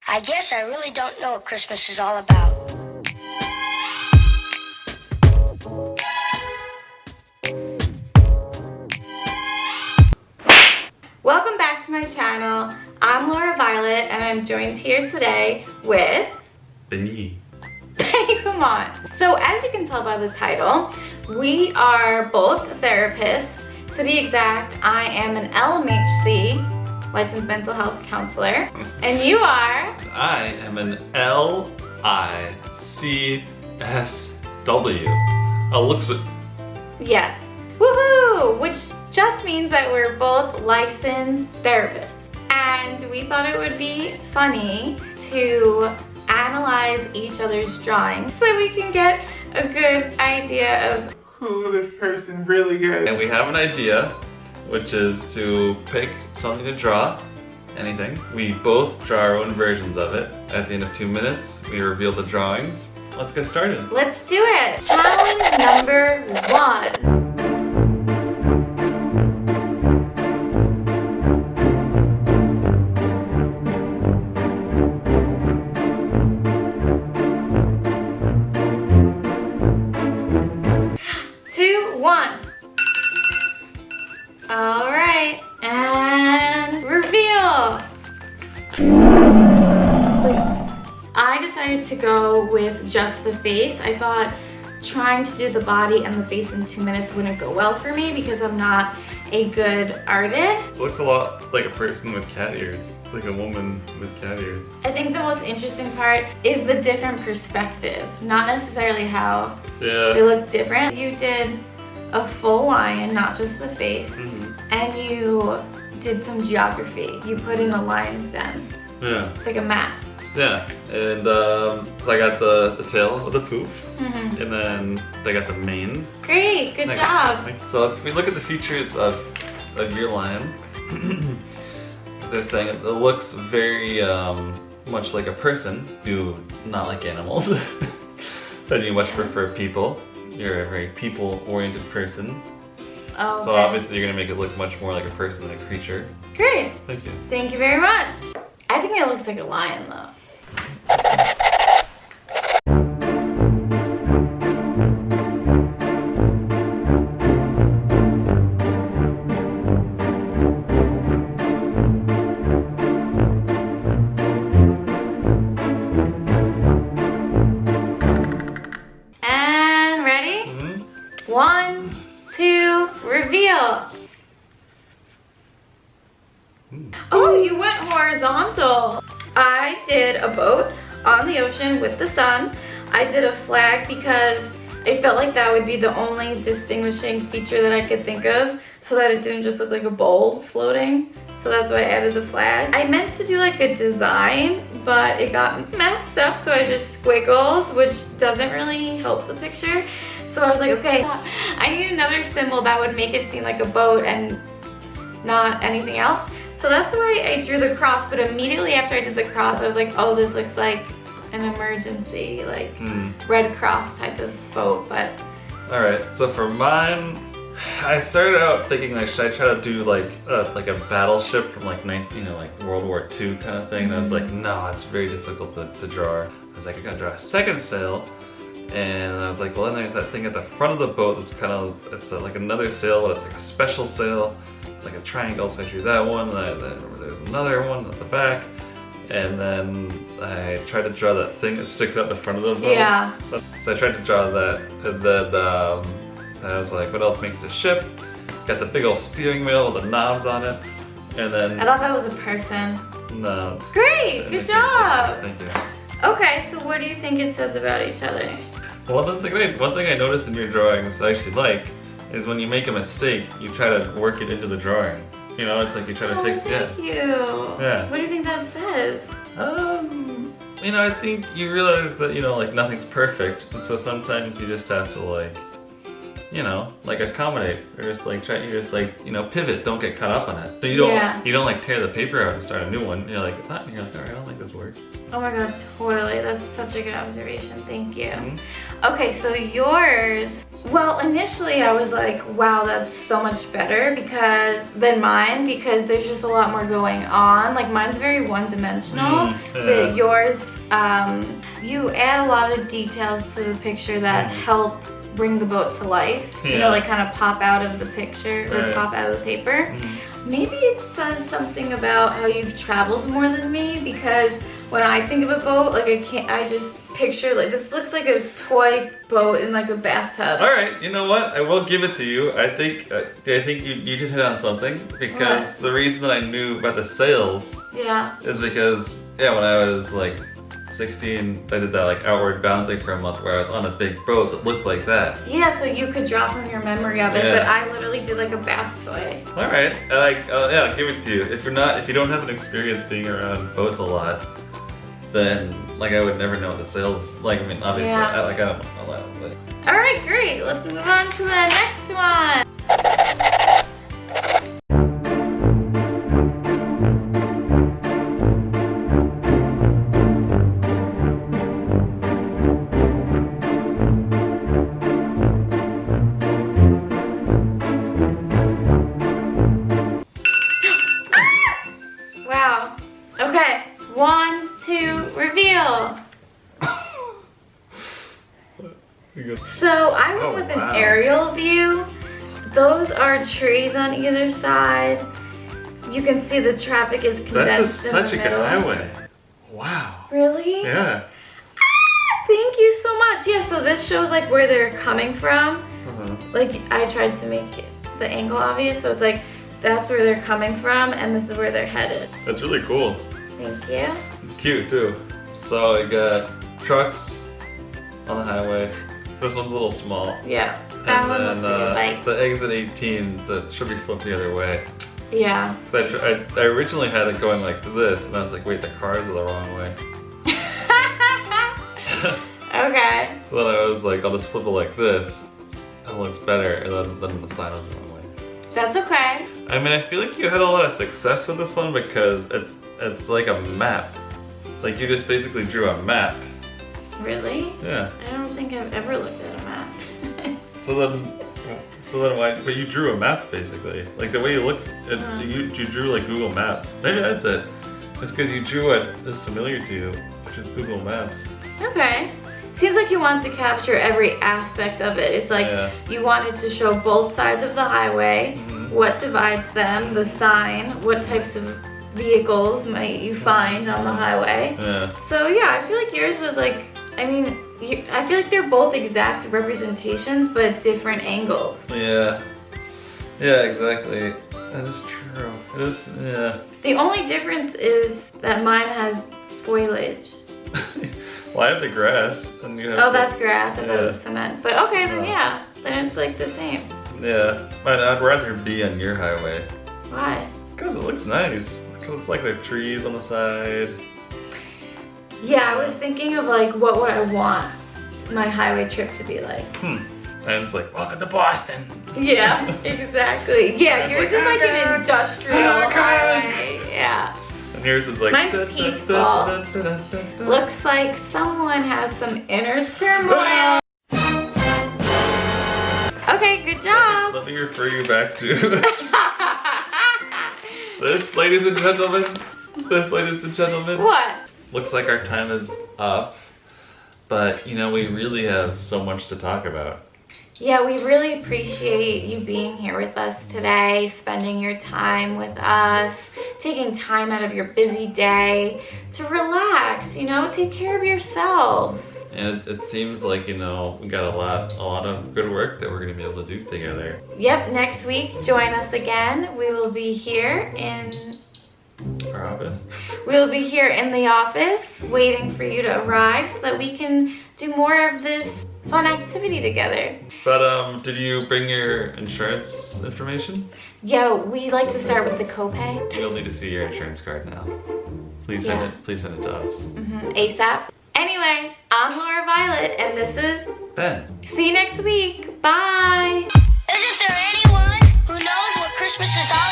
I guess I really don't know what Christmas is all about. Welcome back to my channel. I'm Laura Violet and I'm joined here today with Benny. Come on. So as you can tell by the title, we are both therapists. To be exact, I am an LMHC, licensed mental health counselor, and you are? I am an LICSW. Looks with. Yes. Woohoo! Which just means that we're both licensed therapists. And we thought it would be funny to analyze each other's drawings so we can get a good idea of who this person really is. And we have an idea, which is to pick something to draw, anything. We both draw our own versions of it. At the end of 2 minutes, we reveal the drawings. Let's get started. Let's do it. Challenge number 1. Alright, and reveal! I decided to go with just the face. I thought trying to do the body and the face in 2 minutes wouldn't go well for me because I'm not a good artist. It looks a lot like a person with cat ears. Like a woman with cat ears. I think the most interesting part is the different perspective, not necessarily how they look different. You did a full lion, not just the face, and you did some geography. You put in the lion's den. Yeah. It's like a map. Yeah, and so I got the tail with the poof, and then I got the mane. Great, good job. So if we look at the features of your lion, as I was saying, it looks very much like a person. Do not like animals, but you much prefer people. You're a very people-oriented person. Oh, so obviously you're gonna make it look much more like a person than a creature. Great. Thank you. Thank you very much. I think it looks like a lion though. And ready? 1, 2, reveal. Oh, you went horizontal. I did a boat on the ocean with the sun. I did a flag because I felt like that would be the only distinguishing feature that I could think of so that it didn't just look like a bowl floating. So that's why I added the flag. I meant to do like a design, but it got messed up, so I just squiggled, which doesn't really help the picture. So I was like, okay, I need another symbol that would make it seem like a boat and not anything else. So that's why I drew the cross, but immediately after I did the cross, I was like, oh, this looks like an emergency, like Red Cross type of boat, but. All right, so for mine, I started out thinking like, should I try to do like a battleship from like like World War II kind of thing? And I was like, no, it's very difficult to draw. I was like, I gotta draw a second sail. And I was like, well, then there's that thing at the front of the boat that's kind of, it's like another sail, but it's like a special sail. It's like a triangle, so I drew that one. Then there's another one at the back. And then I tried to draw that thing that sticks out the front of the boat. Yeah. So I tried to draw that. And then I was like, what else makes a ship? Got the big old steering wheel with the knobs on it. And then... I thought that was a person. No. Great, good job. Thank you. Okay, so what do you think it says about each other? Well, one thing I noticed in your drawings I actually like is when you make a mistake, you try to work it into the drawing. You know, it's like you try to fix it. Thank you. Yeah. What do you think that says? You know, I think you realize that, you know, like nothing's perfect, and so sometimes you just have to like, you know, like accommodate, or just like try, you just like, you know, pivot, don't get caught up on it. So you don't like tear the paper out and start a new one. You're like, and you're like, all right, I don't like this work. Oh my god, totally. That's such a good observation. Thank you. Okay, so yours Well, initially I was like, wow, that's so much better than mine because there's just a lot more going on. Like mine's very one-dimensional, but yours, you add a lot of details to the picture that help bring the boat to life. You know, like kind of pop out of the picture or pop out of the paper. Maybe it says something about how you've traveled more than me because when I think of a boat, like I just picture like this looks like a toy boat in like a bathtub. All right, you know what? I will give it to you. I think you did hit on something because the reason that I knew about the sails is because when I was like 16, I did that like outward bound thing for a month where I was on a big boat that looked like that. Yeah, so you could draw from your memory of it, but I literally did like a bath toy. All right, I'll give it to you. If you don't have an experience being around boats a lot, then like I would never know what the sails like. I mean, obviously, I don't know a lot, but. All right, great. Let's move on to the next one. Wow. Okay. 1, 2, reveal. So I went with an aerial view. Those are trees on either side. You can see the traffic is condensed in the middle. Such a good highway. Wow. Really? Yeah. Thank you so much. Yeah, so this shows like where they're coming from. Like I tried to make the angle obvious, so it's like that's where they're coming from and this is where they're headed. That's really cool. Thank you. It's cute too. So I got trucks on the highway. This one's a little small. Yeah. That one looks like a bike. The exit 18 that should be flipped the other way. Yeah. So I originally had it going like this, and I was like, wait, the cars are the wrong way. Okay. So then I was like, I'll just flip it like this. It looks better, and then the sign was the wrong way. That's okay. I mean, I feel like you had a lot of success with this one because it's like a map. Like you just basically drew a map. Really? Yeah. I don't think I've ever looked at a map. So then why? But you drew a map basically. Like the way you look, you drew like Google Maps. Maybe that's it. It's because you drew what is familiar to you, which is Google Maps. Okay. Seems like you want to capture every aspect of it. It's like you wanted to show both sides of the highway, what divides them, the sign, what types of vehicles might you find on the highway. Yeah. So yeah, I feel like yours was like, I mean, I feel like they're both exact representations, but different angles. Yeah. Yeah, exactly. That is true. It is, yeah. The only difference is that mine has foliage. Well, I have the grass, and you have that's grass. I thought it was cement. But okay, then yeah, then it's like the same. Yeah, I'd rather be on your highway. Why? Because it looks nice. Because it's like there are trees on the side. Yeah, I was thinking of like, what would I want my highway trip to be like? And it's like, welcome to Boston. Yeah, exactly. Yeah, yours is like an industrial highway. Yeah. And yours is like, mine's peaceful. Looks like someone has some inner turmoil. Okay, good job. Let me refer you back to this, ladies and gentlemen. This, ladies and gentlemen. What? Looks like our time is up, but you know, we really have so much to talk about. Yeah, we really appreciate you being here with us today, spending your time with us, taking time out of your busy day to relax, you know, take care of yourself. And it seems like, you know, we got a lot of good work that we're going to be able to do together. Yep, next week, join us again. We will be here in our office. We will be here in the office waiting for you to arrive so that we can do more of this fun activity together. But did you bring your insurance information? Yeah, we like to start with the copay. You'll need to see your insurance card now. Please send it to us. ASAP. Anyway, I'm Laura Violet and this is Ben. See you next week. Bye. Isn't there anyone who knows what Christmas is all